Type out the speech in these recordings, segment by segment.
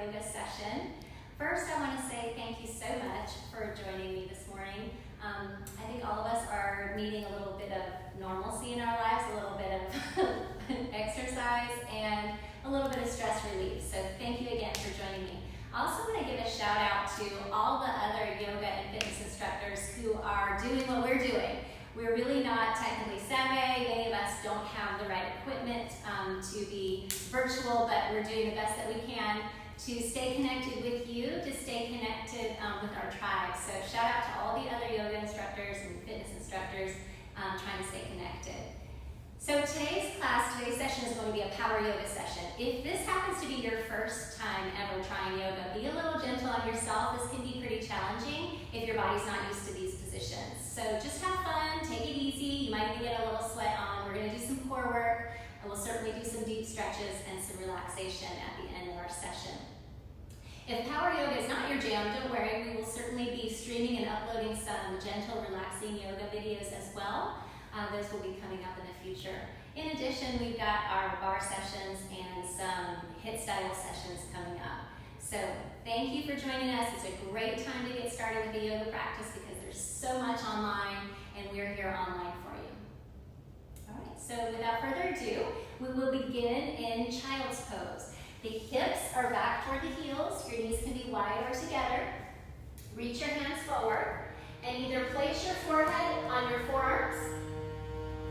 yoga session. First, I want to say thank you so much for joining me this morning. I think all of us are needing a little bit of normalcy in our lives, a little bit of exercise, and a little bit of stress relief. So thank you again for joining me. I also want to give a shout out to all the other yoga and fitness instructors who are doing what we're doing. We're really not technically savvy. Many of us don't have the right equipment to be virtual, but we're doing the best that we can to stay connected with you, to stay connected with our tribe. So shout out to all the other yoga instructors and fitness instructors trying to stay connected. So today's session is going to be a power yoga session. If this happens to be your first time ever trying yoga, be a little gentle on yourself. This can be pretty challenging if your body's not used to these positions. So just have fun, take it easy. You might even get a little sweat on. We're going to do some core work, and we'll certainly do some deep stretches and some relaxation at the end of our session. If power yoga is not your jam, don't worry. We will certainly be streaming and uploading some gentle, relaxing yoga videos as well. Those will be coming up in the future. In addition, we've got our bar sessions and some HIIT style sessions coming up. So thank you for joining us. It's a great time to get started with the yoga practice because there's so much online and we're here online for you. All right, so without further ado, we will begin in child's pose. The hips are back toward the heels. Your knees can be wide or together. Reach your hands forward and either place your forehead on your forearms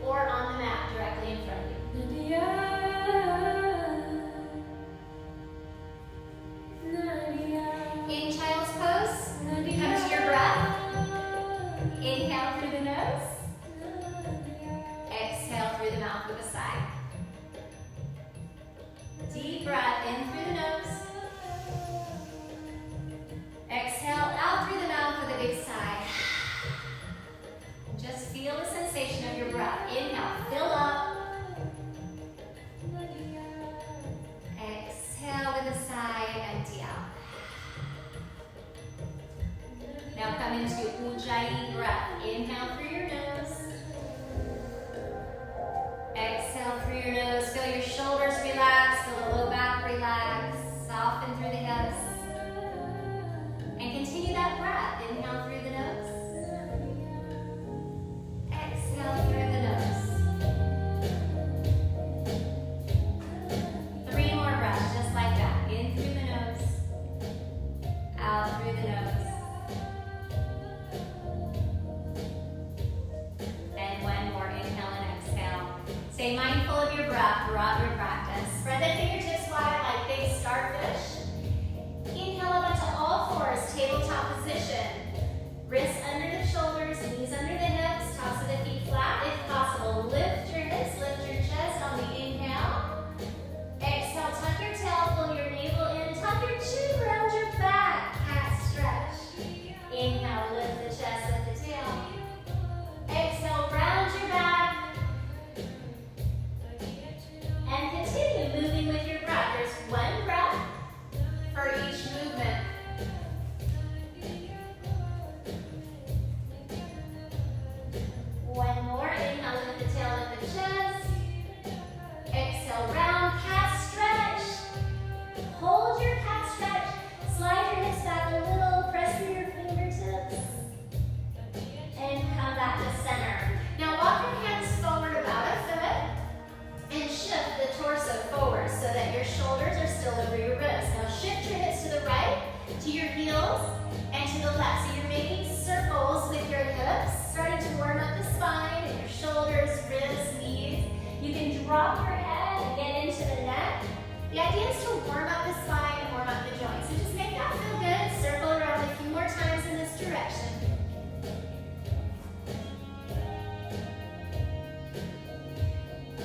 or on the mat directly in front of you. In child's pose, come to your breath. Inhale through the nose. Exhale through the mouth with a sigh. Deep breath in through the nose. Exhale out through the mouth with a big sigh. Just feel the sensation of your breath. Inhale, fill up. Exhale with a sigh, empty out. Now come into Ujjayi breath. Inhale through your nose. Exhale through your nose. Feel your shoulders relax. Feel the low back relax. Soften through the hips. And continue that breath. Inhale through the nose. Exhale through the nose. 3 more breaths, just like that. In through the nose. Out through the nose. And 1 more. Inhale and exhale. Stay mindful of your breath throughout your practice. Spread the fingertips wide like big starfish. Inhale up onto all fours, tabletop position. Wrists under the shoulders, knees under the hips, tops of the feet flat if possible. Lift your hips, lift your chest on the inhale. Exhale, tuck your tail, pull your navel in, tuck your chin around your back, cat stretch. Inhale, lift the chest, lift the tail. Exhale, round your back. And continue moving with your breath. There's 1 breath for each movement. One more. Inhale, lift the tail, lift the chest. Exhale, round cat stretch. Hold your cat stretch. Slide your hips back a little. Press through your fingertips. And come back to center. Now walk your hands forward about a foot and shift the torso forward so that your shoulders are still over your ribs. Now shift your hips to the right, to your heels, and to the left. So you're making circles with your hips, starting to warm up the spine and your shoulders, ribs, knees. You can drop your head and get into the neck. The idea is to warm up the spine and warm up the joints. So just make that feel good. Circle around a few more times in this direction.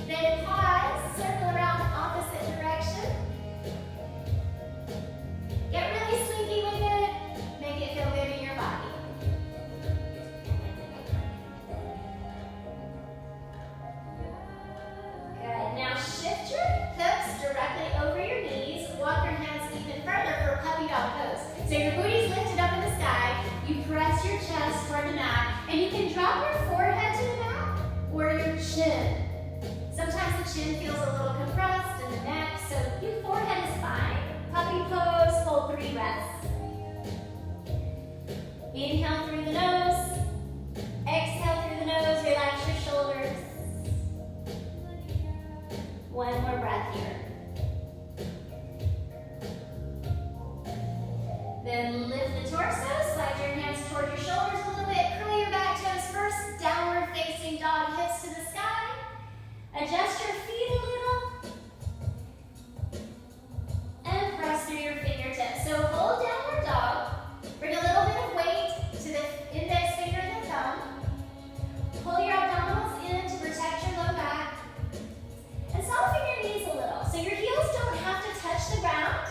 Then pause, circle around the opposite direction. Get really slinky with it. Make it feel good in your body. Good. Now shift your hips directly over your knees. Walk your hands even further for puppy dog pose. So your booty's lifted up in the sky. You press your chest toward the mat, and you can drop your forehead to the mat or your chin. Sometimes the chin feels a little compressed in the neck, so your forehead is fine. Puppy puppy pose, hold 3 breaths. Inhale through the nose. Exhale through the nose, relax your shoulders. One more breath here. Then lift the torso, slide your hands toward your shoulders a little bit, curl your back toes first, downward facing dog, hips to the sky. Adjust your feet a little. And press through your fingertips. So hold downward dog. Bring a little bit of weight to the index finger and the thumb. Pull your abdominals in to protect your low back. And soften your knees a little. So your heels don't have to touch the ground.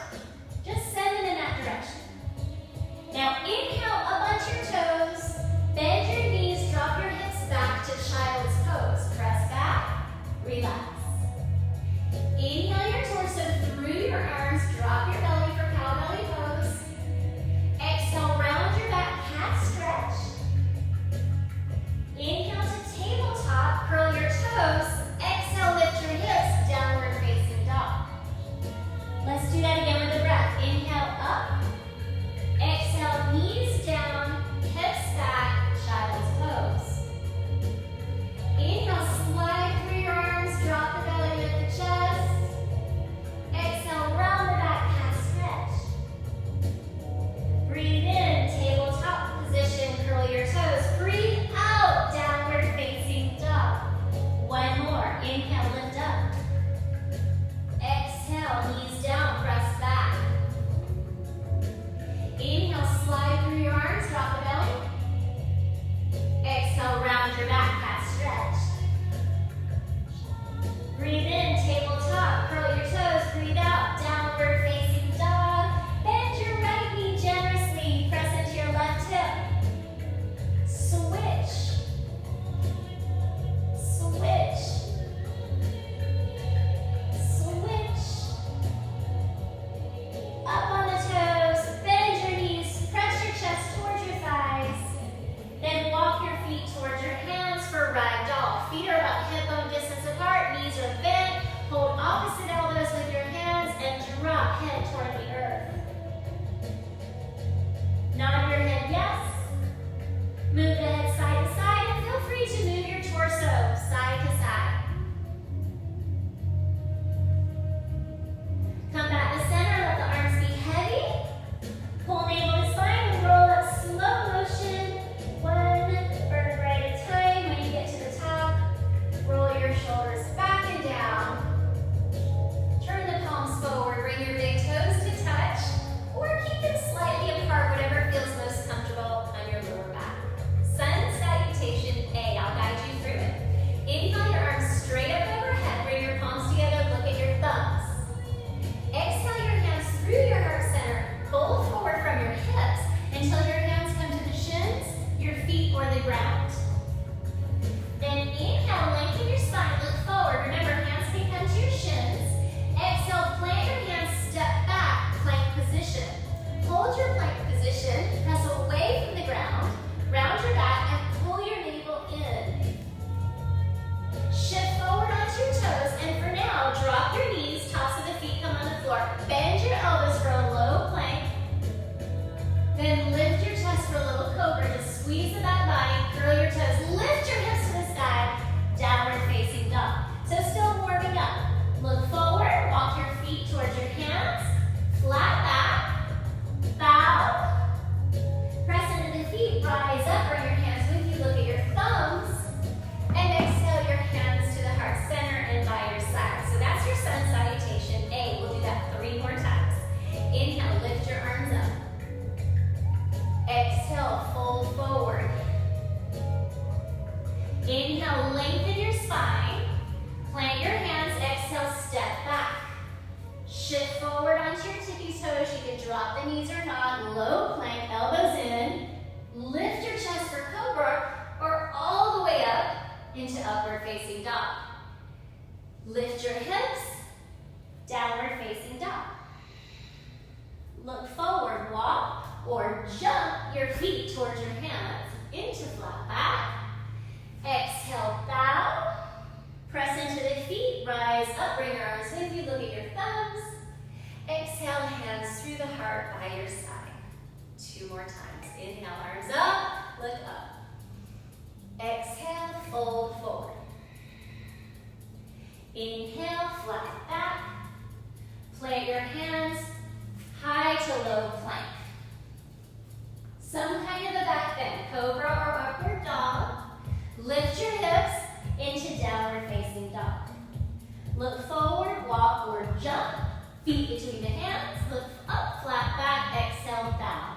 Just send them in that direction. Now inhale up onto your toes. Bend your knees, drop your hips back to child's pose. Press back, relax. Inhale your torso through your arms, drop your belly for cow belly pose. Exhale, round your back, cat stretch. Inhale to tabletop, curl your toes. Exhale, lift your hips, downward facing dog. Let's do that again with a breath. Inhale up. Exhale, knees down, hips back, child's pose. Inhale, slide through your arms, drop the belly, lift the chest. Exhale, round the back, cat stretch. Breathe in, tabletop position, curl your toes. Breathe out, downward facing dog. One more. Inhale, lift up. Exhale, knees down, press back. Inhale, slide through your arms, drop the belly. Exhale, round your back, cat stretch. Breathe in, tabletop, curl your toes. Breathe out, downward facing dog. Bend your right knee generously, press into your left hip. Switch. Switch. Switch. Up on the toes, bend your knees, press your chest towards your thighs. Then walk your feet towards your hands for ragdoll. Feet are about hip bone distance apart, knees are bent. Hold opposite elbows with your hands and drop head toward the earth. Nod your head yes. Move the head side to side and feel free to move your torso side to side. Come back to center, let the arms be heavy. Pull navel to spine and roll up slow motion. One vertebrae at a time. When you get to the top, roll your shoulders back and down. Turn the palms forward, bring your big toes to touch, or keep them slightly apart, whatever feels most comfortable on your lower back. Sun salutation A, I'll guide you through it. Inhale your arms straight up overhead, bring your palms together, look at your thumbs. Exhale your hands through your heart center, fold forward from your hips until your hands come to the shins, your feet, or the ground. Then inhale, lengthen your spine, look forward. Remember, hands can come to your shins. Exhale, plant your hands, step back, plank position. Hold your plank position, press away from the ground, round your back, and pull your navel in. Shift forward onto your toes, and for now, drop your knees, tops of the feet come on the floor. Bend your elbows for a low plank. Then lift your chest for a little cobra. Just squeeze the back body, curl your toes, lift your hips to the sky, downward facing dog. So still warming up. Look forward, walk your feet towards your hands, flat back, bow, press into the feet, rise up, bring your hands with you, look at your thumbs, and exhale your hands to the heart center and by your side. So that's your sun salutation A. We'll do that 3 more times. Inhale, lift your arms up. Exhale, fold forward. Inhale, lengthen your spine. Plant your hands, exhale, step back. Shift forward onto your tippy toes. You can drop the knees or not. Low plank, elbows in. Lift your chest for cobra or all the way up into upward facing dog. Lift your hips, downward facing dog. Look forward, walk, or jump your feet towards your hands into flat back. Exhale, bow. Press into the feet, rise up, bring your arms with you, look at your thumbs. Exhale, hands heart by your side. 2 more times. Inhale, arms up, look up. Exhale, fold forward. Inhale, flat back. Plant your hands high to low plank. Some kind of a back bend, cobra or upward dog. Lift your hips into downward facing dog. Look forward, walk or jump. Feet between the hands, look up, flat back, exhale, bow.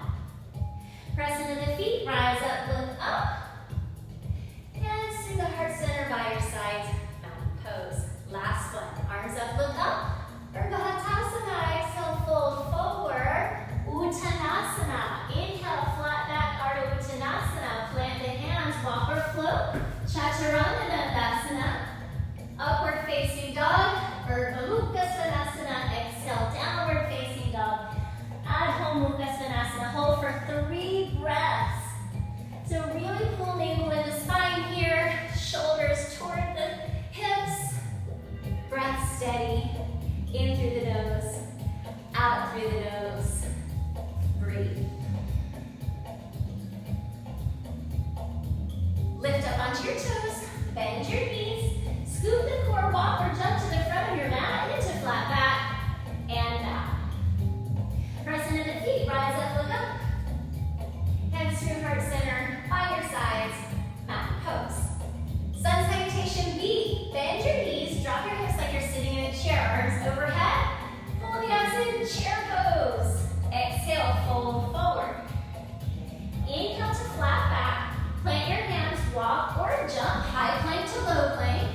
Press into the feet, rise up, look up. Hands through the heart center by your sides, mountain pose. Last one, arms up, look up. Urdhva exhale, fold forward. Uttanasana, inhale, flat back, Ardha Uttanasana. Plant the hands, walk or float. Chaturanga, upward facing dog, Urdhva Mukha Svanasana, exhale, downward facing dog, Adho Mukha Svanasana, hold for 3 breaths. So really pull navel in the spine here, shoulders toward the hips, breath steady, in through the nose, out through the nose, breathe. Lift up onto your toes, bend your knees, scoop the core, walk or jump to the front of your mat into flat back and bow. Press into the feet, rise up, look up. Hands through heart center, by your sides, mountain pose. Sun salutation B, bend your knees, drop your hips like you're sitting in a chair, arms overhead. Pull the abs in, chair pose. Exhale, fold forward. Inhale to flat back, plant your hands, walk or jump, high plank to low plank.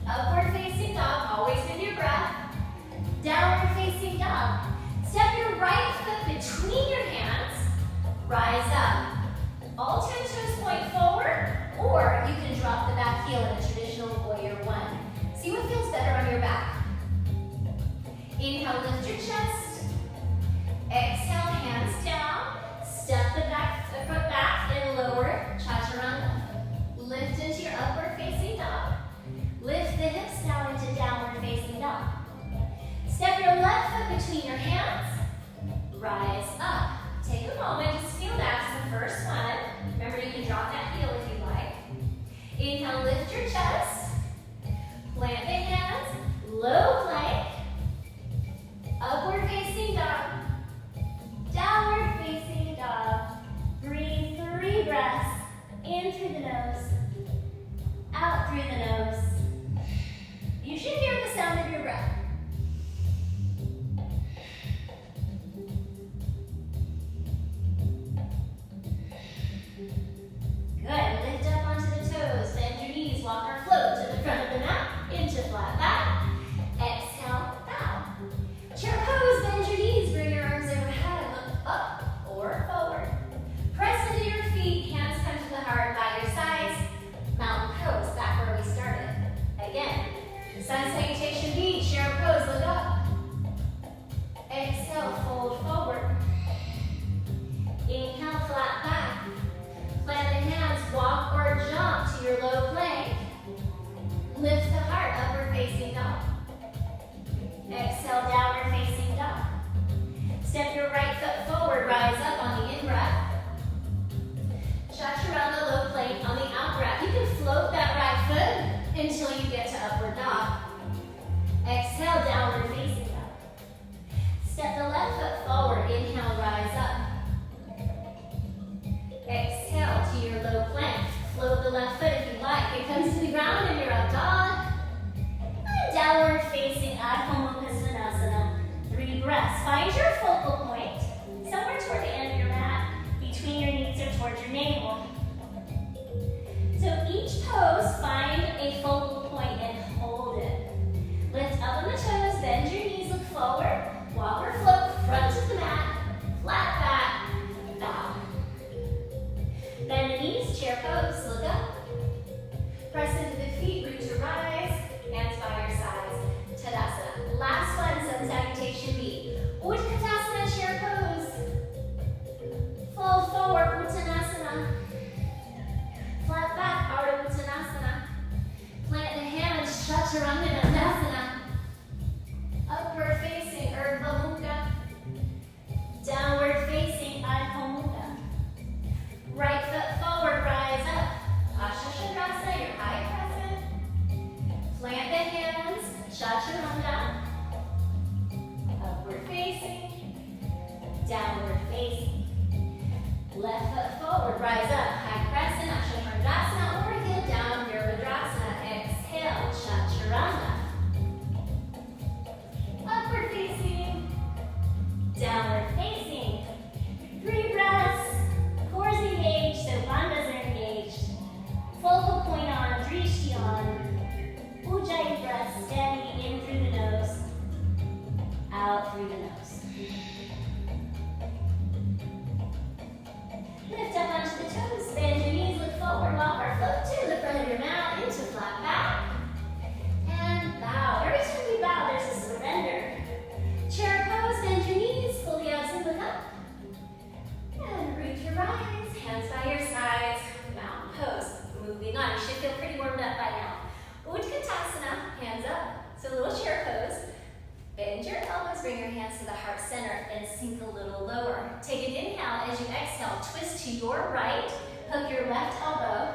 Upward facing dog, always with your breath. Downward facing dog. Step your right foot between your hands. Rise up. All 10 toes point forward, or you can drop the back heel in a traditional warrior 1. See what feels better on your back. Inhale, lift your chest. Exhale, hands down. Step the foot back and lower, chaturanga. Lift into your upward facing dog. Lift the hips down into downward facing dog. Step your left foot between your hands. Rise up. Take a moment, just feel that as the first one. Remember, you can drop that heel if you like. Inhale, lift your chest. Plant the hands, low plank. Upward facing dog. Downward facing dog. Breathe 3 breaths. In through the nose. Out through the nose. You should hear the sound of your breath. Good. Lift up onto the toes. Bend your knees. Walk or float to the front of the mat. Into flat back. Exhale, bow. Chair pose. Bend your knees. Bring your arms overhead. Look up or forward. Press into your feet. Hands come to the heart by your sides. Mountain pose. Back where we started. Again. Sun salutation B. Chair pose. Look up. Exhale. Fold forward. Inhale. Flat back. Plant the hands, walk or jump to your low plank. Lift the heart, upward facing dog. Exhale, downward facing dog. Step your right foot forward, rise up on the in-breath. Chaturanga, low plank on the out-breath. You can float that right foot until you get to upward dog. Exhale, downward facing dog. Step the left foot forward, inhale, rise up. Exhale to your low plank. Float the left foot if you like. It comes to the ground and you're up dog. And downward facing Adho Mukha Svanasana. 3 breaths. Find your focal point somewhere toward the end of your mat, between your knees or towards your navel. So each pose, find a focal point and hold it. Lift up on the toes, bend your knees, look forward, walk or float, front of the mat, flat back, bow. Bend the knees, chair pose, look up. Press into the feet, root to rise, hands by your sides. Tadasana. Last one, sun salutation B. Utkatasana, chair pose. Fold forward, Uttanasana. Flat back, Ardha Uttanasana. Plant the hands, Chaturanga Dandasana. Upward facing, Urdhva Mukha. Down Hook your left elbow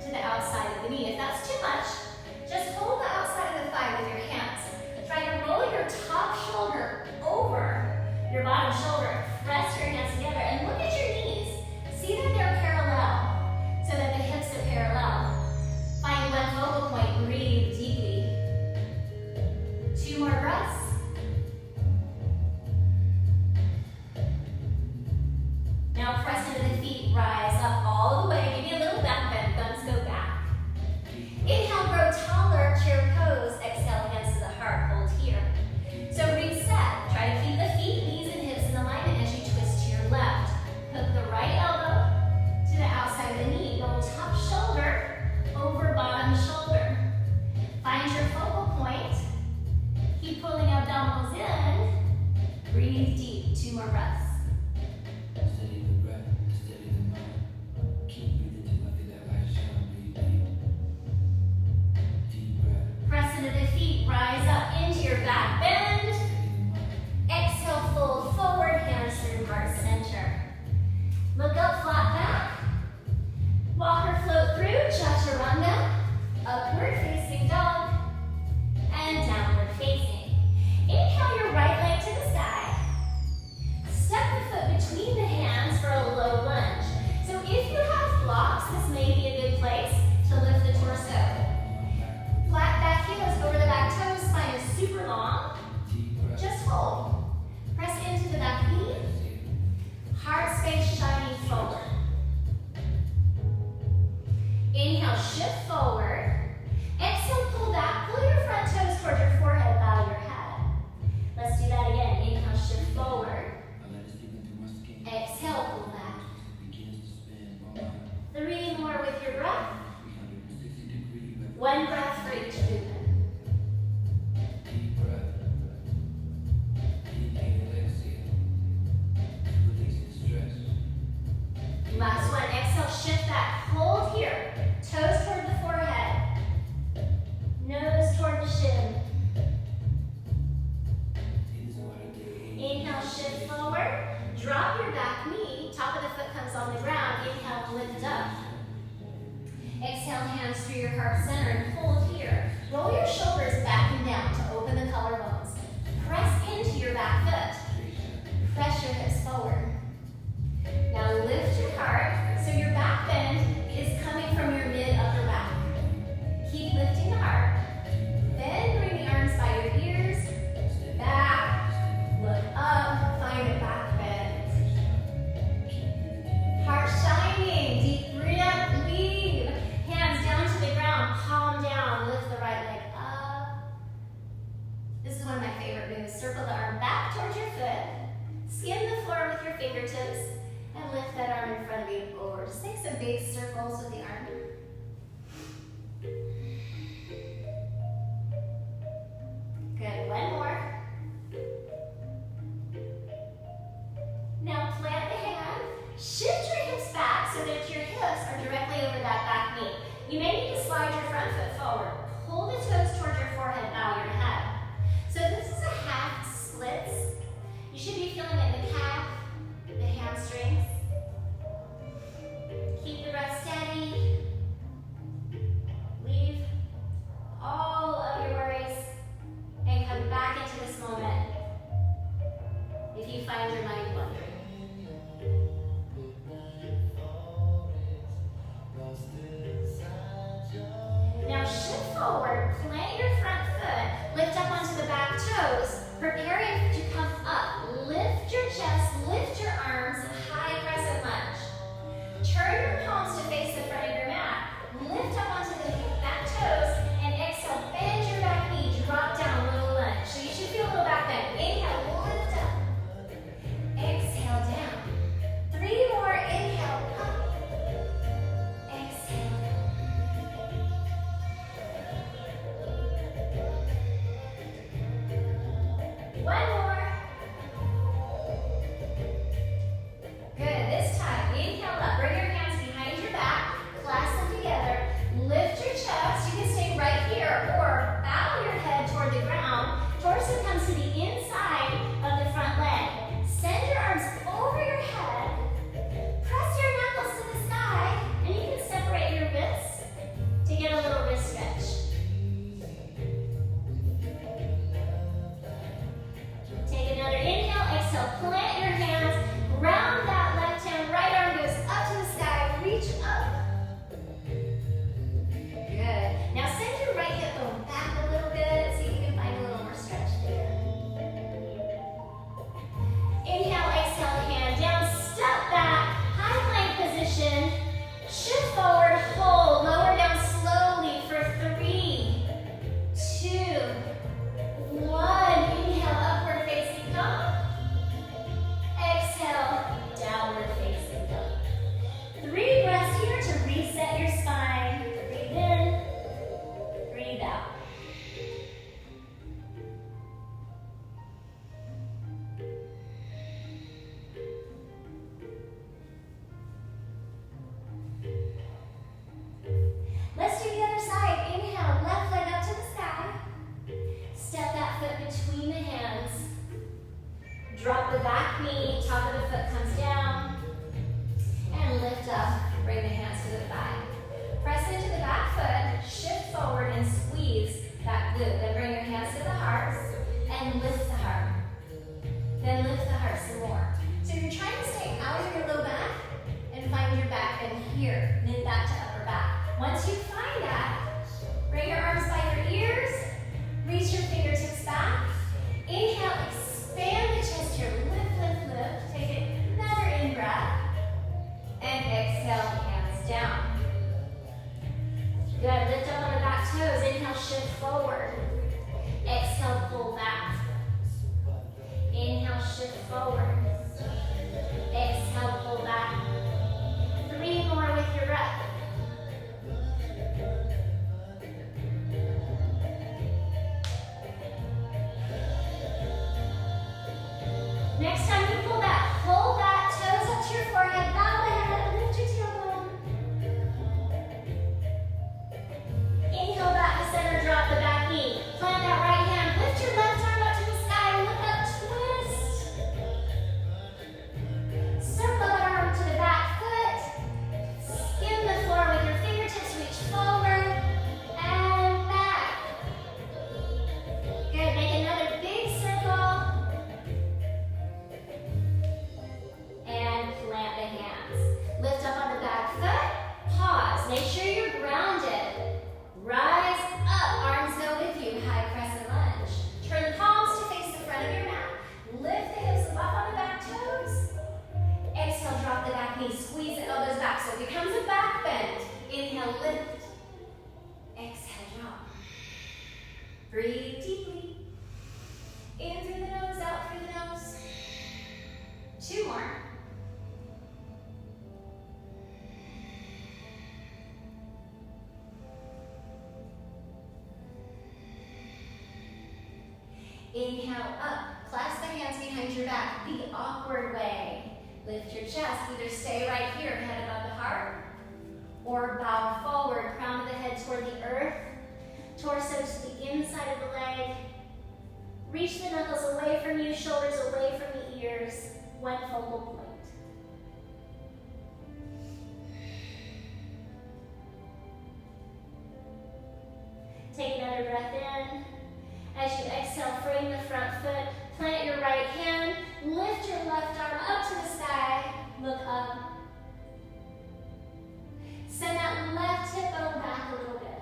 to the outside of the knee. If that's too much, just hold the outside of the thigh with your hands. Try to roll your top shoulder over your bottom shoulder. Press your hands together and look at your knees. See that they're parallel so that the hips are parallel. Find one focal point. Breathe deeply. 2 more breaths. Now press into the feet. Rise up all the way. Give me a little back bend. Thumbs go back. Inhale, grow taller, chair pose. Exhale, hands to the heart. Hold here. So reset. Try to keep the feet, knees, and hips in alignment as you twist to your left. Hook the right elbow to the outside of the knee. Roll top shoulder over bottom shoulder. Find your focal point. Keep pulling abdominals in. Breathe deep. 2 more breaths. Steady the breath, steady the mind. Keep breathing till I feel that light shine. Breathe deep. Deep breath. Press into the feet. Rise up into your back bend. Exhale, fold forward, hands through heart center. Look up, flat back. Walk or float through, chaturanga. Upward facing dog. And downward facing. Inhale your right leg to the sky. Step the foot between the hands for a low lunge. So if you have blocks, this may be a good place to lift the torso. Flat back heels over the back toes, spine is super long. Just hold. Press into the back knee. Heart space shining forward. Inhale, shift forward. Exhale, pull back. Pull your front toes towards your forehead, bow your head. Let's do that again. Inhale, shift forward. Exhale, pull back. 3 more with your breath. 1 breath for each movement. Deep breath. Inhale, exhale. Release the stress. Last one. Exhale, shift back. Hold here. Toes toward the forehead. Nose toward the shin. Inhale, shift forward. Drop your back knee. Top of the foot comes on the ground. Inhale, lift up. Exhale, hands through your heart center and hold here. Roll your shoulders back and down to open the collarbones. Press into your back foot. Press your hips forward. Now lift your heart so your back bend is coming from your mid-upper back. Keep lifting the heart. Then bring the arms by your ears. Back. Look up. Find a back bend. Heart shining. Deep breath. Lean. Hands down to the ground. Palm down. Lift the right leg up. This is one of my favorite moves. Circle the arm back towards your foot. Skim the floor with your fingertips. And lift that arm in front of you forward. Just make some big circles with the arm. Good. 1 more. Now plant the hand. Shift your hips back so that your hips are directly over that back knee. You may need to slide your front foot forward. Pull the toes towards your forehead, bow your head. So this is a half splits. You should be feeling it in the calf, the hamstrings. Keep the breath steady. Leave all of your worries and come back into this moment if you find your mind wandering. Now shift forward, plant your front foot, lift up onto the back toes, preparing to come up. Lift your chest, lift your arms, high crescent lunge. Turn your palms to face the front of your mat. Lift up onto the back toes and exhale, bend your back knee, drop down, little lunge. So you should feel a little back bend. Inhale, lift up. Exhale, down. 3 more, inhale, up. Exhale. One more. drop the back knee, top of the foot comes down, and lift up, bring the hands to the thigh. Press into the back foot, shift forward and squeeze that glute. Then bring your hands to the heart and lift the heart. Then lift the heart some more. So you're trying to stay out of your low back and find your back bend here, mid back to upper back. Once you find that, bring your arms by your ears, reach your fingertips back. Inhale, expand the chest here, lift, lift, lift. Take another in-breath, and exhale, hands down. Good, lift up on the back toes. Inhale, shift forward. Exhale, pull back. Inhale, shift forward. Exhale, pull back. 3 more with your breath. Next time you pull back, pull that toes up to your forehead, bow the head, lift your tailbone. Inhale back to center, drop the back knee. Plant that right hand, lift your left arm up to the sky, look up, twist. Circle that arm to the back foot. Skim the floor with your fingertips, reach forward and back. Good, make another big circle. And plant the hands. Lift up on the back foot, pause. Make sure you're grounded. Rise up, arms go with you, high crescent lunge. Turn the palms to face the front of your mat. Lift the hips up on the back toes. Exhale, drop the back knee, squeeze the elbows back so it becomes a back bend. Inhale, lift. Exhale, drop. Breathe deeply. In through the nose, out through the nose. 2 more. Inhale up, clasp the hands behind your back, the awkward way. Lift your chest, either stay right here, head above the heart, or bow forward, crown of the head toward the earth, torso to the inside of the leg. Reach the knuckles away from you, shoulders away from the ears, one focal point. Take another breath in. As you exhale, frame the front foot, plant your right hand, lift your left arm up to the sky, look up. Send that left hip bone back a little bit.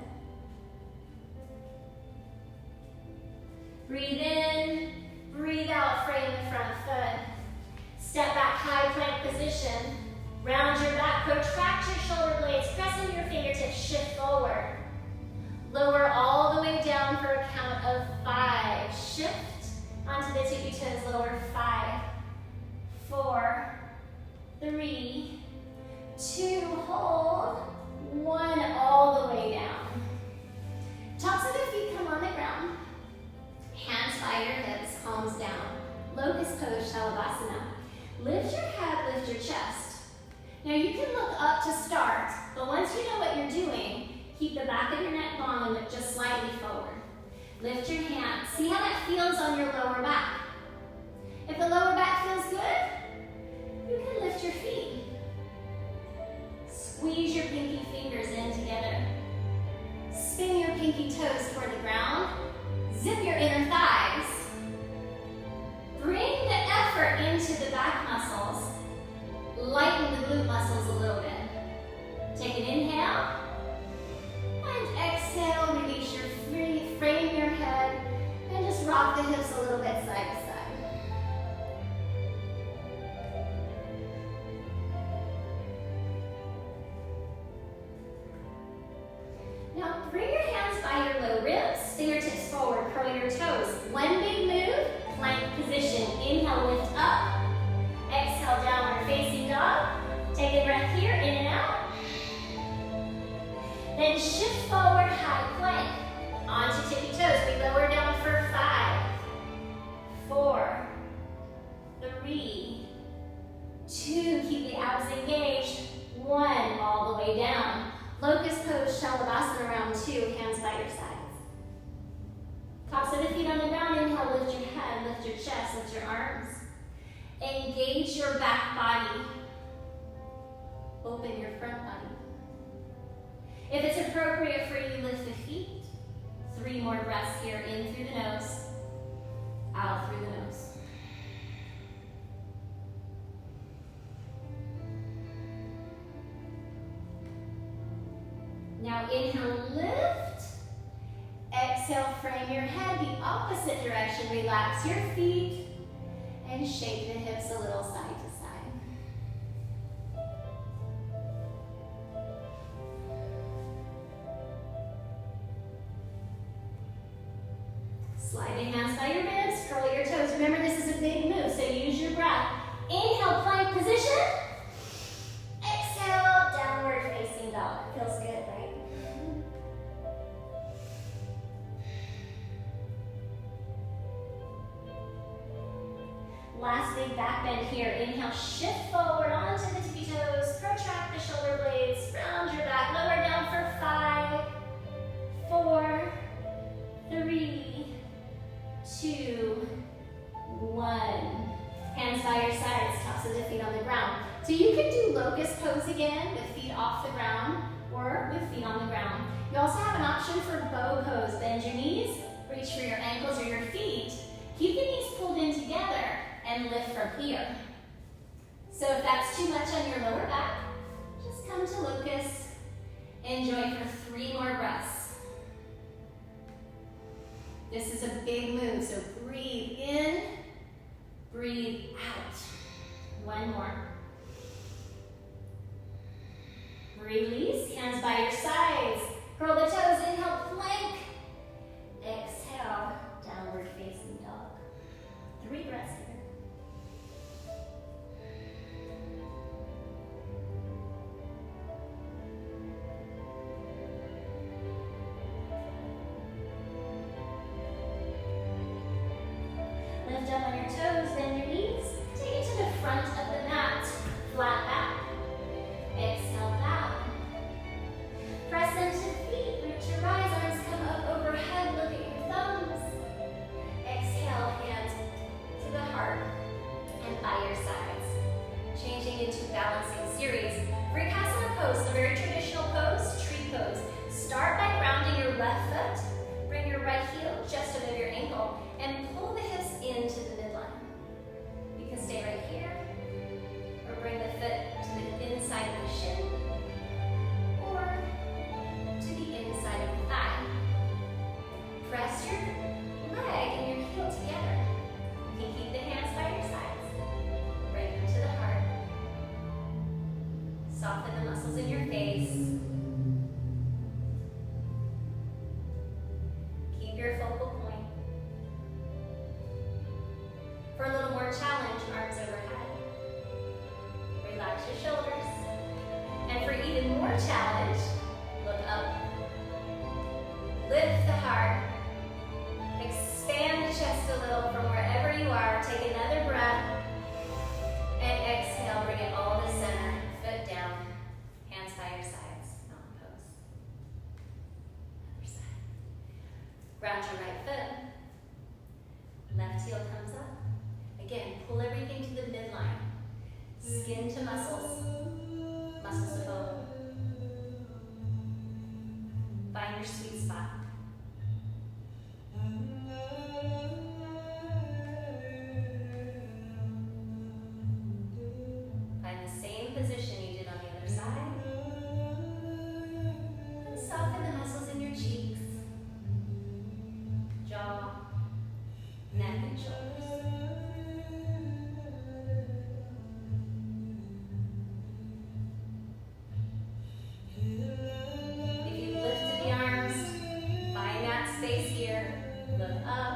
Breathe in, breathe out, frame the front foot. Step back, high plank position. Round your back, protract your shoulder blades, press into your fingertips, shift forward. Lower all the way down for a count of 5. Shift onto the tippy toes, lower 5, 4, 3, 2, hold, 1, all the way down. Tops of the feet come on the ground. Hands by your hips, palms down. Locust pose, Shalabhasana. Lift your head, lift your chest. Now you can look up to start, but once you know what you're doing, keep the back of your neck long and look just slightly forward. Lift your hands. See how that feels on your lower back. If the lower back feels good, you can lift your feet. Squeeze your pinky fingers in together. Spin your pinky toes toward the ground. Zip your inner thighs. Bring the effort into the back muscles. Lighten the glute muscles a little bit. Take an inhale. And exhale, release your free, frame your head, and just rock the hips a little bit side to side. Now bring your hands by your low ribs, fingertips forward, curl your toes. One big move, plank position. Inhale, lift up. Exhale, downward facing dog. Take a breath here, in and out. Then shift forward, high plank. Onto tippy toes. We lower down for 5, 4, 3, 2. Keep the abs engaged. 1, all the way down. Locust pose, Shalabhasana, round 2. Hands by your sides. Tops of the feet on the ground. Inhale, lift your head, lift your chest, lift your arms. Engage your back body. Open your front body. If it's appropriate for you, lift the feet. 3 more breaths here, in through the nose, out through the nose. Now inhale, lift. Exhale, frame your head the opposite direction. Relax your feet and shake the hips a little side to side. Slide the hands by your ribs, curl your toes. Remember, this is a big move, so use your breath. Inhale, plank position. Exhale, downward facing dog. Feels good, right? Last big back bend here. Inhale, shift forward onto the tippy toes. Protract the shoulder blades. Round your back. Lower down for 5, 4, 3, 2, 1. Hands by your sides, tops of the feet on the ground. So you can do locust pose again with feet off the ground or with feet on the ground. You also have an option for bow pose. Bend your knees, reach for your ankles or your feet. Keep the knees pulled in together and lift from here. So if that's too much on your lower back, just come to locust. Enjoy for 3 more breaths. This is a big move, so breathe in, breathe out. 1 more. Release, hands by your sides. Curl the toes, inhale, plank. Exhale, downward facing dog. 3 breaths here. Lift up on your toes, bend your knees. Take it to the front of the mat, flat back. Exhale, bow. Press into feet, reach your rise, arms come up overhead, look at your thumbs. Exhale, hands to the heart and by your sides. Changing into balancing series. Vrikasana pose, the very traditional pose, tree pose. Start by grounding your left foot. Bring your right heel just above your ankle and pull the hips into the midline. You can stay right here or bring the foot to the inside of the shin or to the inside of the thigh. Press your leg and your heel together. You can keep the hands by your sides. Bring them to the heart. Soften the muscles in your face. Keep your focal point. For a little more challenge, arms overhead. Relax your shoulders. And for even more challenge, look up. Lift the heart. Expand the chest a little from wherever you are. Take another breath. And exhale, bring it all to center. Foot down. Hands by your sides. Mountain pose. Other side. Ground your right foot. Left heel comes up. Again, pull everything to the midline. Skin to muscles. Muscles to bone. Find your sweet spot. Find the same position you did on the other side. And soften the muscles in your cheeks, jaw, neck, and shoulders. If you lifted the arms, find that space here. Look up.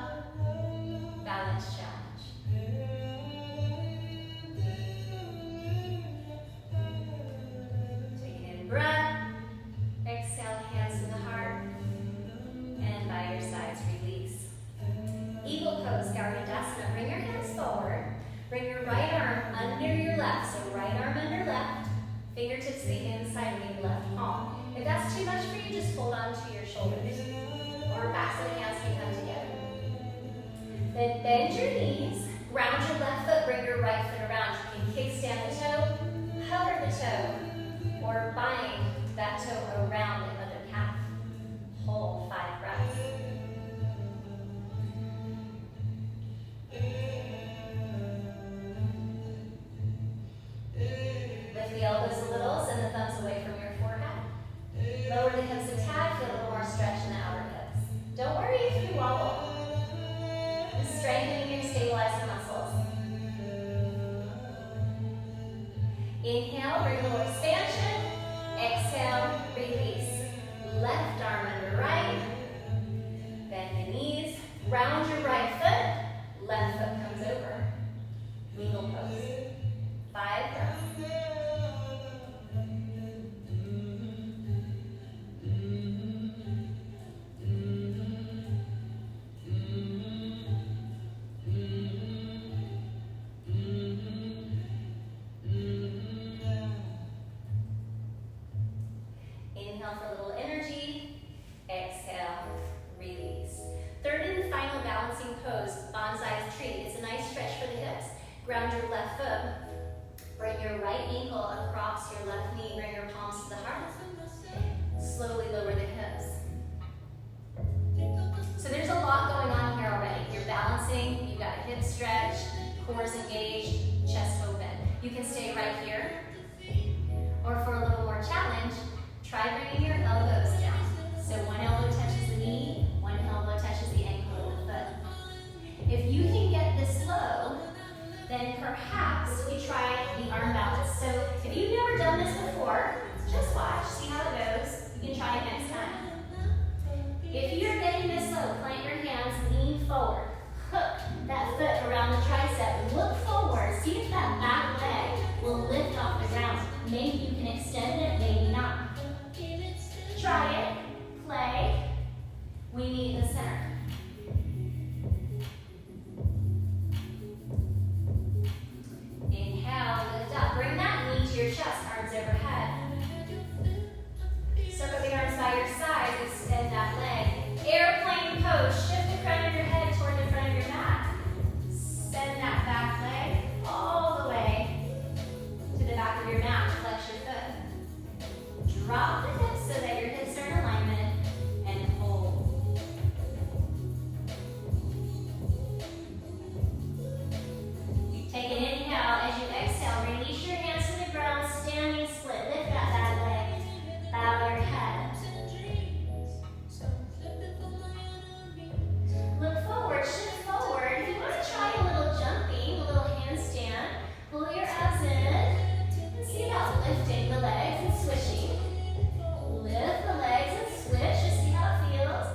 Balance challenge. Take an in breath. Exhale, hands to the heart. And by your sides, release. Eagle pose, Garudasana. Bring your hands forward. Bring your right arm under your left. So right arm under left. Fingertips the inside of your left palm. If that's too much for you, just hold on to your shoulders. Or backs of the hands can come together. Then bend your knees, Ground your left foot, bring your right foot around. You can kickstand the toe, hover the toe, or bind that toe around the other calf. Hold 5 breaths. Lift the elbows a little, send the thumbs away from your forehead. Lower the hips a tad, feel a little more stretch in the outer hips. Don't worry if you wobble. Just strengthening your stabilizing muscles. Inhale, bring a little expansion. Exhale, release. Left arm under right. Bend the knees. Round your right foot. Left foot comes over. Eagle pose. 5 breaths. Inhale for a little energy. Exhale, release. Third and final balancing pose, bonsai tree. It's a nice stretch for the hips. Ground your left foot. Bring your right ankle across your left knee. Bring your palms to the heart. Slowly lower the hips. So there's a lot going on here already. You're balancing, you've got a hip stretch, cores engaged, chest open. You can stay right here. Or for a little more challenge, try bringing your elbows down. So one elbow touches the knee, one elbow touches the ankle of the foot. If you can get this low, then perhaps you try the arm balance. So if you've never done this before, just watch, see how it goes. You can try it next time. If you're getting this low, plant your hands, lean forward. Hook that foot around the tricep. Look forward. See if that back leg will lift off the ground. Maybe you can extend it, maybe not. Try it. Play. We meet in the center. Inhale, lift up. Bring that knee to your chest, arms overhead. Circle the arms by your side, extend that leg. Airplane pose, shift the crown of your head toward the front of your mat. Send that back leg all the way to the back of your mat, flex your foot. Drop the hips so that your hips are in alignment, and hold. Take an inhale. As you exhale, release your hands to the ground, standing split. Lift that back leg, bow your head. Look forward, shift forward. If you want to try a little jumping, a little handstand, pull your abs in, and see about lifting the legs and swishing. Lift the legs and switch, just see how it feels.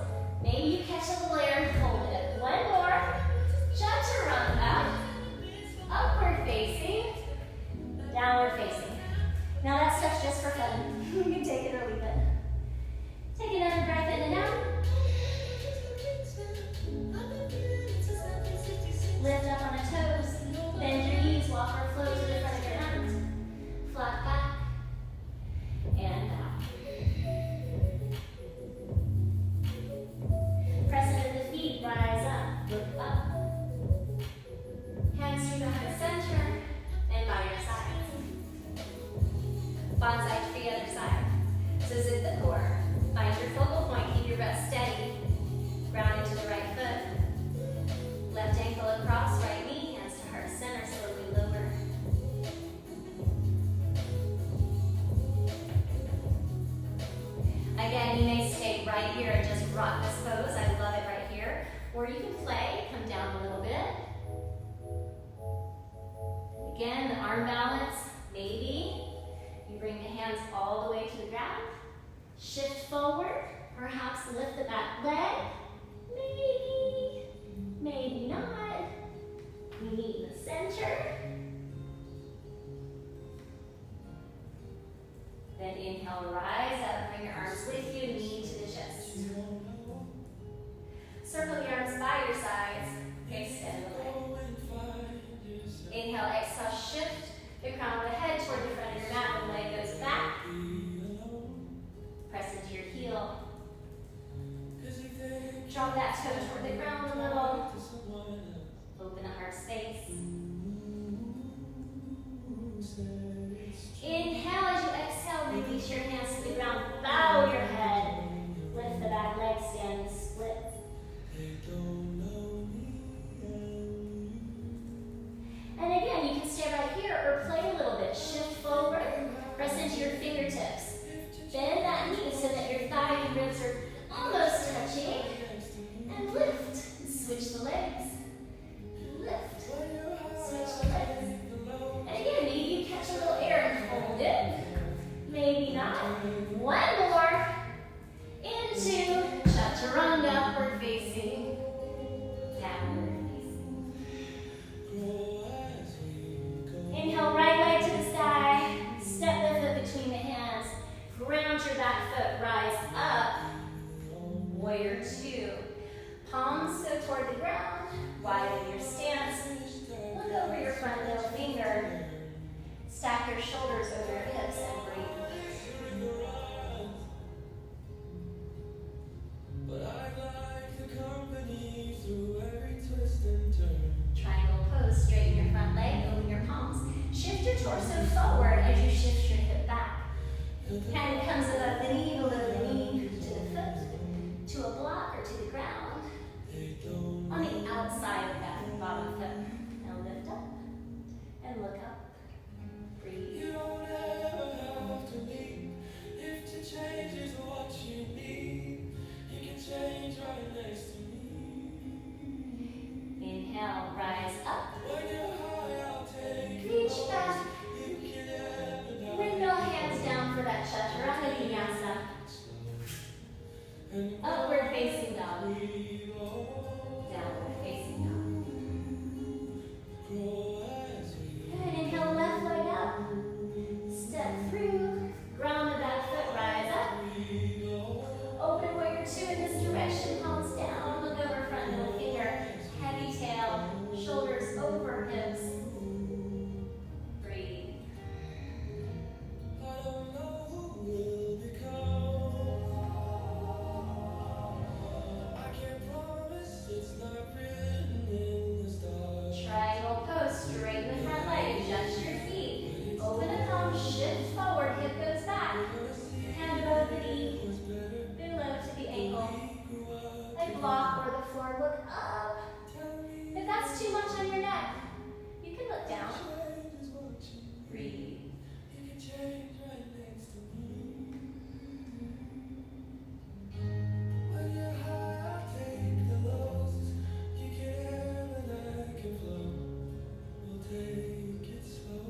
Maybe you catch a little air and hold it. One more. Chaturanga. Upward facing, downward facing. Now that stuff's just for fun. You can take it or leave it. Take another breath in and out. Lift up on the toes. Bend your knees, walk or flow to the front of your arms. Flat back and out. Press into the feet, rise up, look up. Hands to behind center and by your sides. Bonsai to the other side. So zip the core. Find your focal point, keep your breath steady. Ground into the right foot. Left ankle across, right knee, hands to heart center, slowly lower. Again, you may stay right here and just rock this pose. I love it right here. Or you can play, come down a little bit. Again, the arm balance, maybe. You bring the hands all the way to the ground. Shift forward, perhaps lift the back leg. Maybe, maybe not. We meet in the center. Then inhale, rise up, bring your arms with you, knee to the chest. Circle the arms by your sides, extend the leg. Inhale, exhale, shift the crown of the head toward the front of your mat. The leg goes back. Press into your heel. Drop that toe toward the ground a little. Open the heart space. your back foot, rise up. Warrior two. Palms go toward the ground. Widen your stance. Look over your front middle finger. Stack your shoulders over your hips and breathe. But I like the company through every twist and turn. Triangle pose. Straighten your front leg. Open your palms. Shift your torso forward as you shift your hip back. Hand comes above the knee, below the knee, to the foot, to a block or to the ground. On the outside of that bottom foot. Now lift up and look up. Breathe. You don't ever have to leave. If to change is what you need, you can change right next to me. Inhale, rise up. When you're high, I'll take you Reach close. back. You can ever die. Windmill hands down for that chaturanga vinyasa. And Upward facing dog. we all Downward facing dog. grow as we Good. Inhale, left leg up. Step through. Ground to that foot, rise up. Open warrior two in this direction. Palms down. Look over front middle finger. Heavy tail. Shoulders over hips. Breathe. I don't know who will become. I can't promise it's not written in the stars. Triangle pose. Straighten the front leg. Adjust your feet. Open the palms. Shift forward. Hip goes back. Hand above the knee. Below to the ankle. Leg block or the floor. Look up. If that's too much on your neck, you can look down. Breathe. You can change right next to me. When you're high, I'll take the lows. You can ebb and I can flow. We'll take it slow.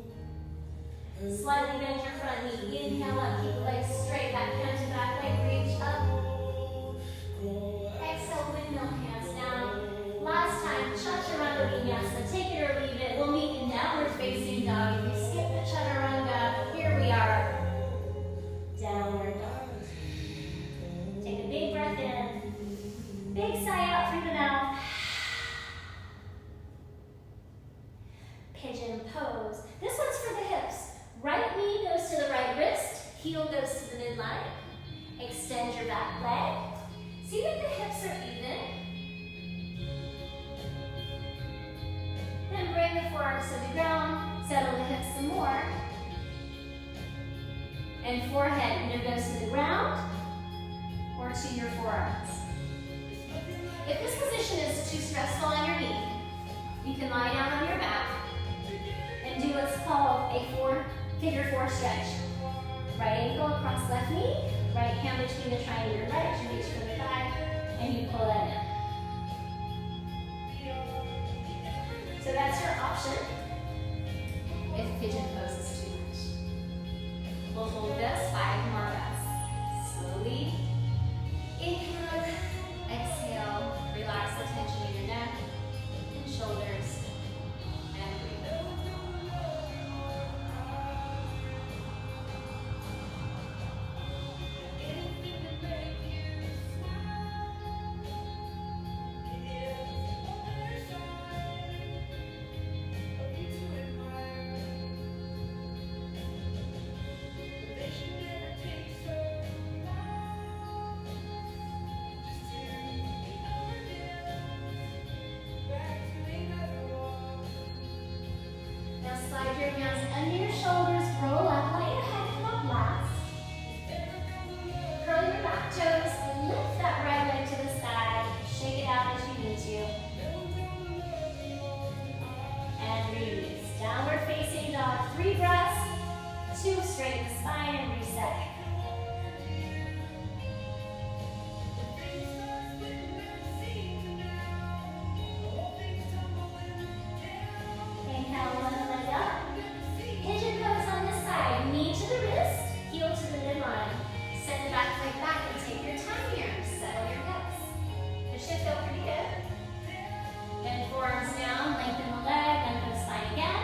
Slightly bend your front knee. Inhale up. Keep the legs straight. Back hand to back leg. Reach up. Exhale. Windmill hands down. Last time, chaturanga vinyasa. Take it or leave it. We'll meet in downward facing dog. If you skip the chaturanga, here we are. Downward dog. Take a big breath in. Big sigh out through the mouth. Pigeon pose. This one's for the hips. Right knee goes to the right wrist. Heel goes to the midline. Extend your back leg. See that the hips are even. Then bring the forearms to the ground. Settle the hips some more. And forehead either goes to the ground or to your forearms. If this position is too stressful on your knee, you can lie down on your back and do what's called a figure four stretch. Right ankle across left knee, right hand between the triangular legs, you reach for the thigh, and you pull that in. So that's your option if pigeon pose is too much. We'll hold this 5 more breaths. Slowly inhale, exhale, relax the tension in your neck and shoulders, and breathe. Now slide your hands under your shoulders, roll up, let your head come up last. Curl your back toes, lift that right leg to the side, shake it out as you need to. And release. Downward facing dog, 3 breaths, 2, straighten the spine and reset. Inhale, one leg up. Pigeon pose on this side. Knee to the wrist, heel to the midline. Send the back leg back and take your time here. Settle your hips. The shift feel pretty good. Bend forearms down, lengthen the leg, lengthen the spine again.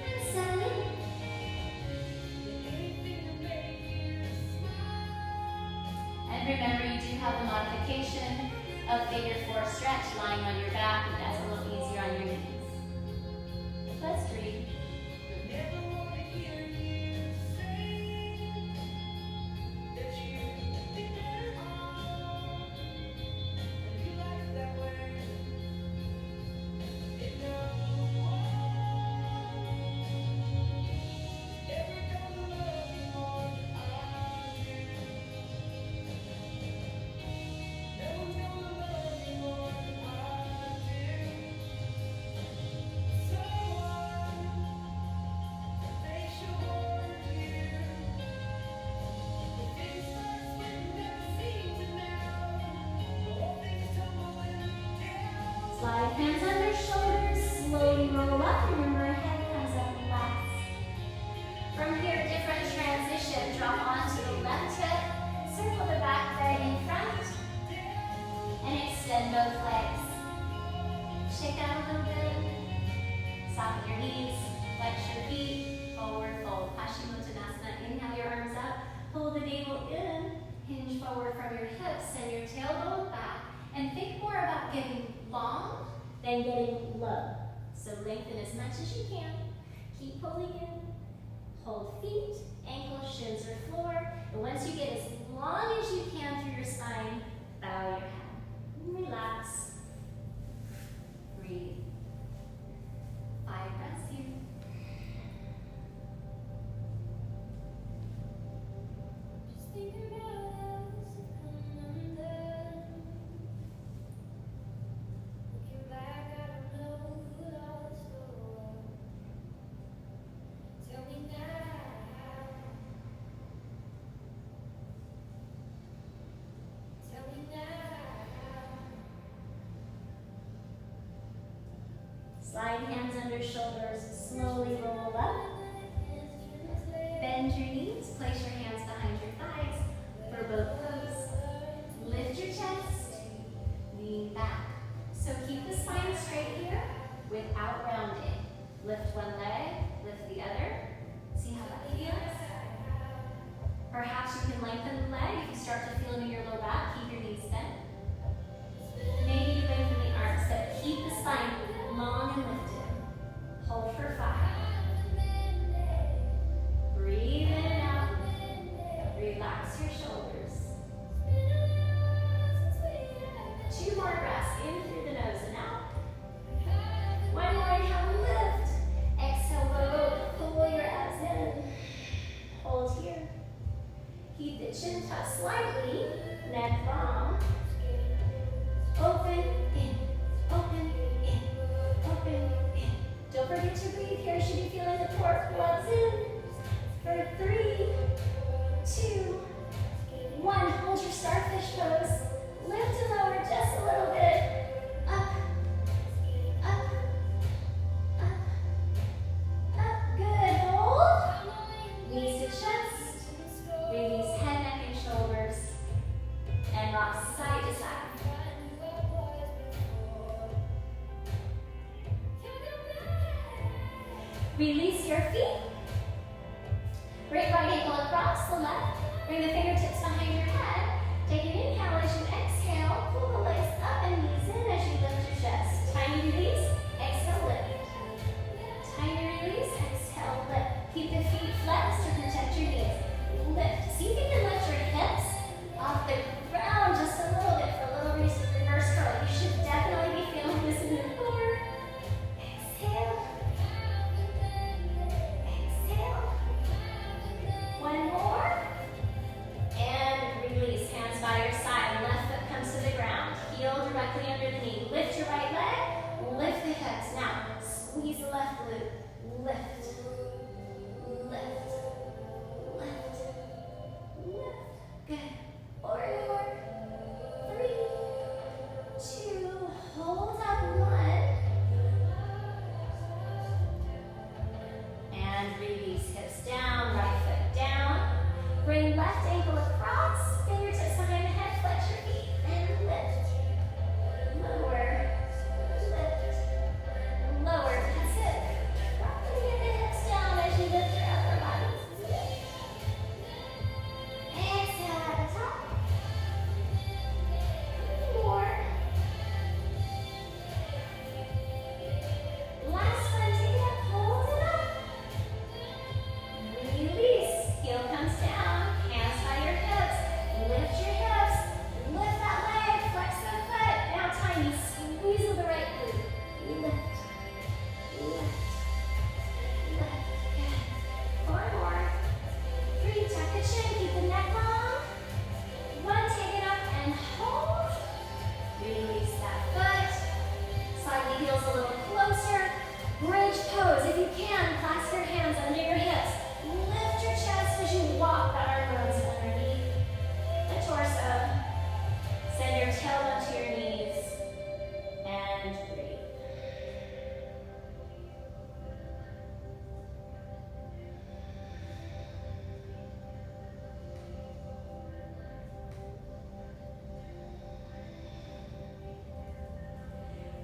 And settle in. And remember, you do have the modification of figure 4 stretch lying on your back, if that's a little easier on your knees. Let's breathe. Slide hands under shoulders, slowly roll up. Remember, head comes up last. From here, different transition. Drop onto the left hip, circle the back leg in front, and extend both legs. Shake out a little bit. Soften your knees, flex your feet, forward fold. Paschimottanasana. Inhale your arms up, pull the navel in, hinge forward from your hips, send your tailbone back, and think more about getting long than getting low. So lengthen as much as you can. Keep pulling in. Hold feet, ankles, shins, or floor. And once you get as long as you can through your spine, bow your head. Relax. Breathe. 5 breaths here. Just think about us coming undone. Looking back, I don't know who it all is for. Tell me now. Tell me now. Slide hands under shoulders, slowly roll up. Bend your knees, place your hands behind your thighs for both pose. Lift your chest, lean back. So keep the spine straight here without rounding. Lift one leg, lift the other. See how that feels? Perhaps you can lengthen the leg if you start to feel it in your low back. Keep your knees bent. Maybe you lengthen the arms, but keep the spine long and lifted. Hold for 5. Breathe in and out. Relax your shoulders. 2 more breaths in through the nose and out. 1 more inhale, lift. Exhale, low. Pull your abs in. Hold here. Keep the chin tucked slightly. Neck long. Open, in. Open, in. Open, in. Don't forget to breathe here. Should be feeling the torque. Lungs in. For 3, 2, 1. Hold your starfish pose. Lift and lower just a little bit. Up, up, up, up. Good. Hold. Knees to chest. Release head, neck, and shoulders. And rock side to side. Release your feet. Bring right ankle across the left. Bring the fingertips behind your head. Take an inhale as you exhale. Pull the legs up and knees in as you lift your chest. Tiny release. Exhale, lift. Tiny release. Exhale, lift. Keep the feet flexed to protect your knees. Lift. See if you can lift your hips off the ground just a little bit for a little reverse curl. You should definitely be feeling this in your core. Exhale. Exhale. 1 more. And release. Hands by your side. Left foot comes to the ground. Heel directly under the knee. Lift your right leg. Lift the hips. Now, squeeze the left glute. Lift. Lift. Lift. Lift. Good. 4 more. 3, 2. Hold up. 1. And release. Hips down. Right foot down. Bring left ankle across. Fingertips behind the head. Flex your feet. And lift. Lower. Lift. Lower. That's it. Get the hips down as you lift your upper body. Exhale at the top.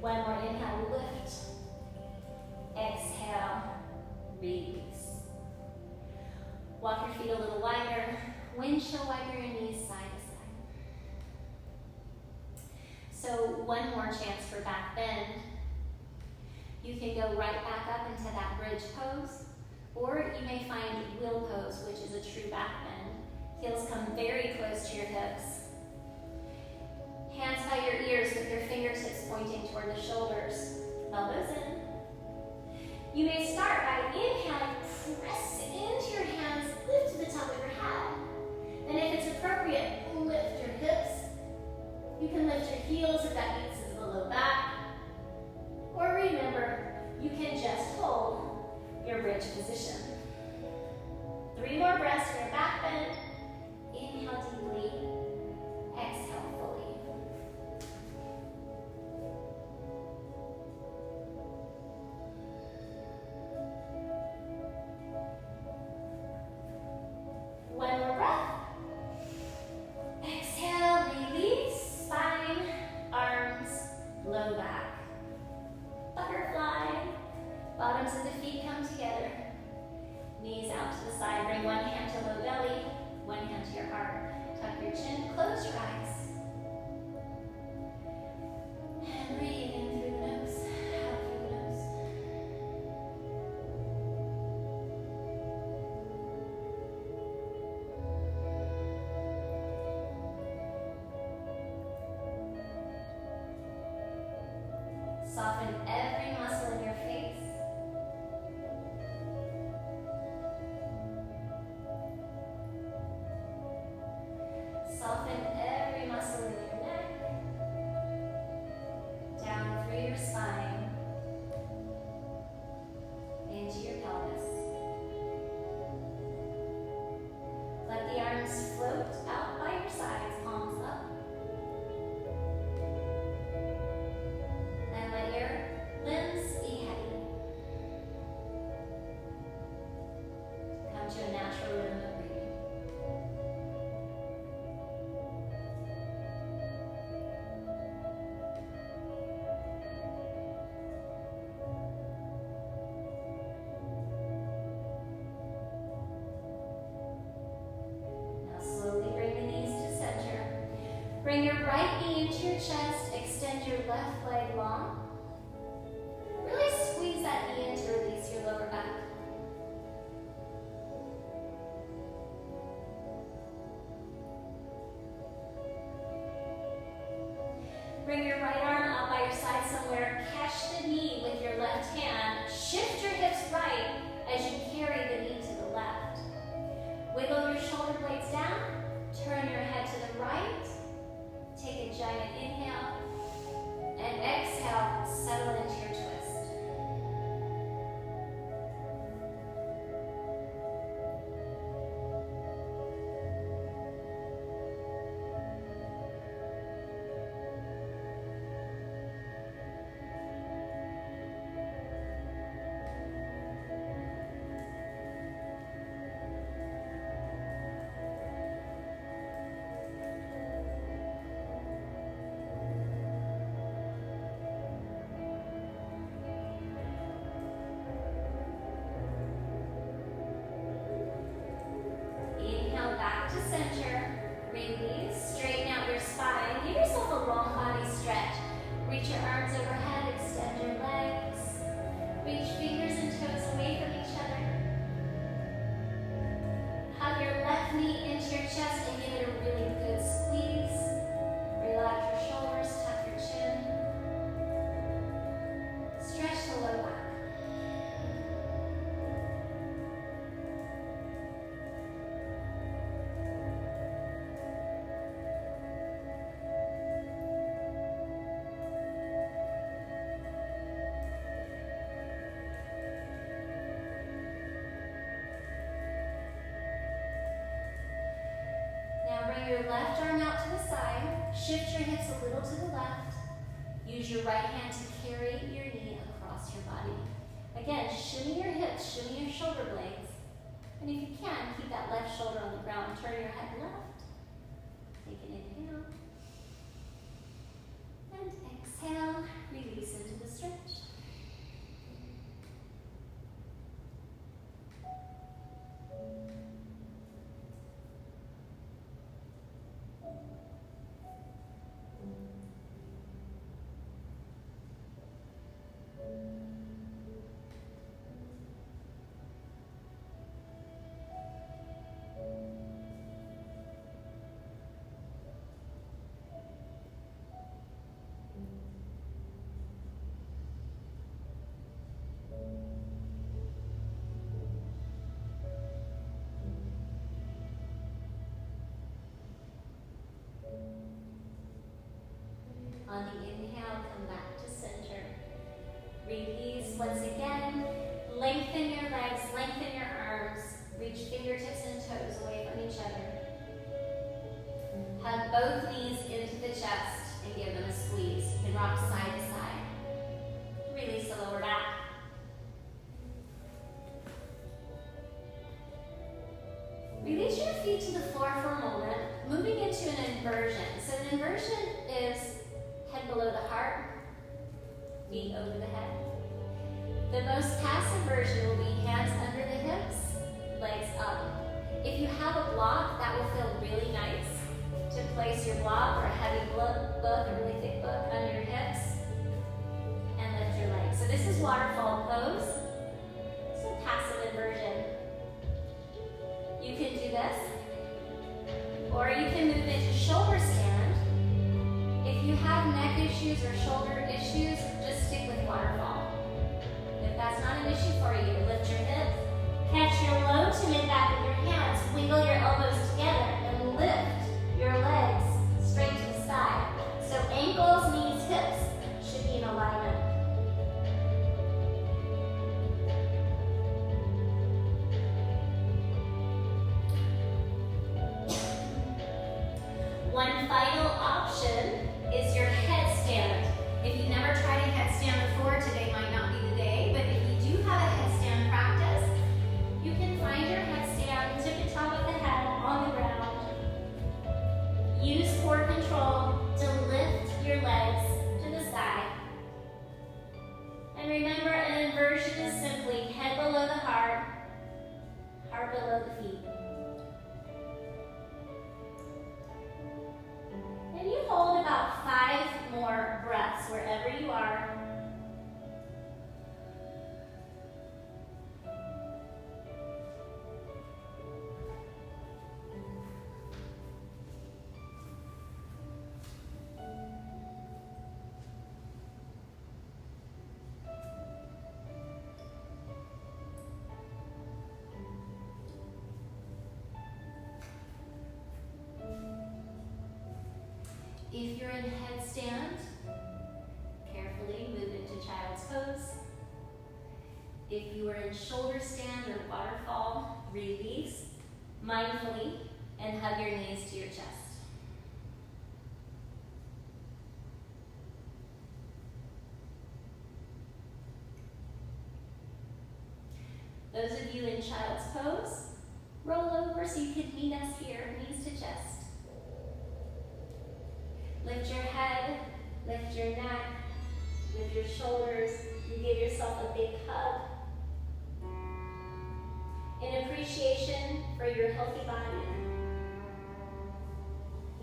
One more inhale, lift. Exhale, release. Walk your feet a little wider. Windshield wiper your knees side to side. So one more chance for back bend. You can go right back up into that bridge pose, or you may find wheel pose, which is a true back bend. Heels come very close to your hips. Hands by your ears with your fingertips pointing toward the shoulders. Elbows in. You may start by inhaling, press into your hands, lift to the top of your head. And if it's appropriate, lift your hips. You can lift your heels if that means the low back. Or remember, you can just hold your bridge position. 3 more breaths for your back bend. Inhale deeply, exhale fully. One more breath. Exhale, release, spine, arms, low back. Butterfly, bottoms of the feet come together. Knees out to the side, bring one hand to low belly, one hand to your heart. Tuck your chin, close your eyes. And breathe in through the nose, out through the nose. Soften every muscle in your face. Soften every muscle in your neck, down through your spine, into your pelvis. Let the arms float out by your sides, palms up. And let your limbs be heavy. Come to a natural rhythm of breathing. Now slowly bring the knees to center. Bring your right knee into your chest. Extend your left leg long. Really squeeze that knee in to release your lower back. Bring your right arm out by your side somewhere. Catch the knee with your left hand. Shift your hips right as you carry the knee to the left. Wiggle your shoulder blades down. Turn your head to the right. Take a giant inhale. And exhale, settle into your twist. Inhale back to center. Release. Straighten out your spine. Give yourself a long body stretch. Reach your arms overhead. Extend your legs. Reach fingers and toes away from each other. Hug your left knee into your chest and give it a really good squeeze. Relax your shoulders. Tuck your chin. Stretch the low back. Now bring your left arm out to the side. Shift your hips a little to the left. Use your right hand to carry your knee across your body. Again, shimmy your hips, shimmy your shoulder blades. And if you can, keep that left shoulder on the ground. Turn your head left. Take an inhale. And exhale, release both knees into the chest and give them a squeeze. You can rock side to side. Release the lower back. Release your feet to the floor for a moment, moving into an inversion. So an inversion is head below the heart, feet over the head. The most passive version will be hands under the hips, legs up. If you have a block, that will feel really nice to place your block or a heavy book, a really thick book under your hips, and lift your legs. So this is waterfall pose. So passive inversion. You can do this, or you can move into shoulder stand. If you have neck issues or shoulder issues, just stick with waterfall. If that's not an issue for you, lift your hips, catch your low to mid back with your hands, wiggle your elbows together, and lift your legs straight to the sky. So ankles, knees, hips should be in alignment. One final option is your headstand. If you've never tried a headstand before, today might not be the day, but if you do have a headstand practice, you can find your headstand to the top of the head on the ground. Use core control to lift your legs to the sky. And remember, an inversion is simply head below the heart, heart below the feet. And you hold about 5 more breaths wherever you are. If you're in headstand, carefully move into child's pose. If you are in shoulder stand or waterfall, release mindfully and hug your knees to your chest. Those of you in child's pose, roll over so you can meet us here, knees to chest. Lift your head, lift your neck, lift your shoulders, and give yourself a big hug. In appreciation for your healthy body.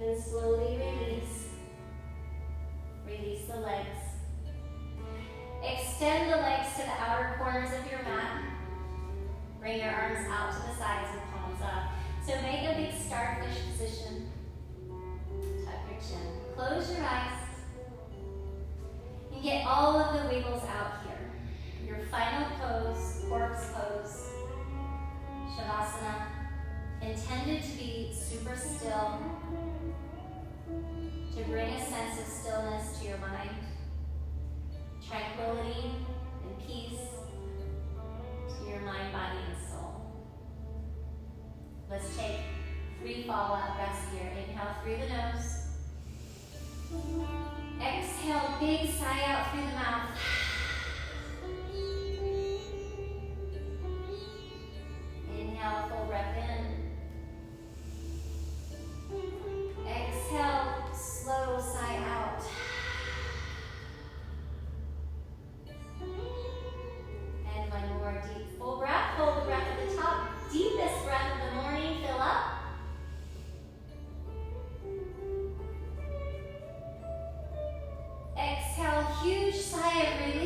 Then slowly release. Release the legs. Extend the legs to the outer corners of your mat. Bring your arms out to the sides and palms up. So make a big starfish position. Tuck your chin. Close your eyes. And get all of the wiggles out here. Your final pose, corpse pose. Shavasana, intended to be super still, to bring a sense of stillness to your mind, tranquility and peace to your mind, body, and soul. Let's take 3 fall-out breaths here. Inhale through the nose. Exhale, big sigh out through the mouth. Inhale, full breath in. Exhale, slow sigh out. And one more deep full breath. Hold the breath at the top. Deepest breath of the morning. Fill up. Exhale, huge sigh of relief.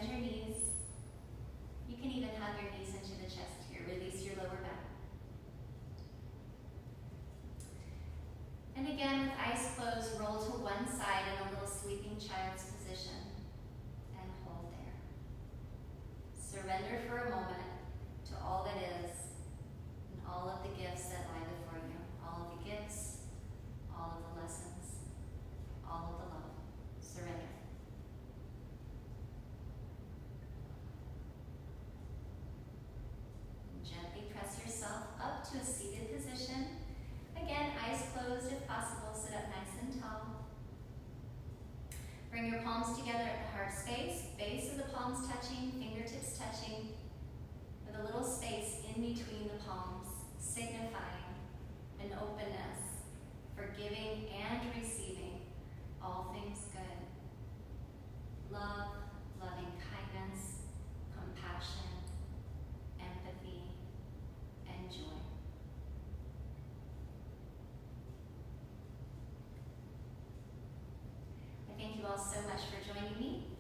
bend your knees. You can even hug your knees into the chest here. Release your lower back. And again, with eyes closed, roll to one side in a little sleeping child's position and hold there. Surrender for a moment to all that is and all of the gifts that lie before you. All of the gifts, all of the lessons, all of the love. Surrender. Gently press yourself up to a seated position. Again, eyes closed if possible. Sit up nice and tall. Bring your palms together at the heart space. Base of the palms touching, fingertips touching, with a little space in between the palms, signifying an openness for giving and receiving all things good. Love, loving kindness, compassion, empathy, and joy. I thank you all so much for joining me.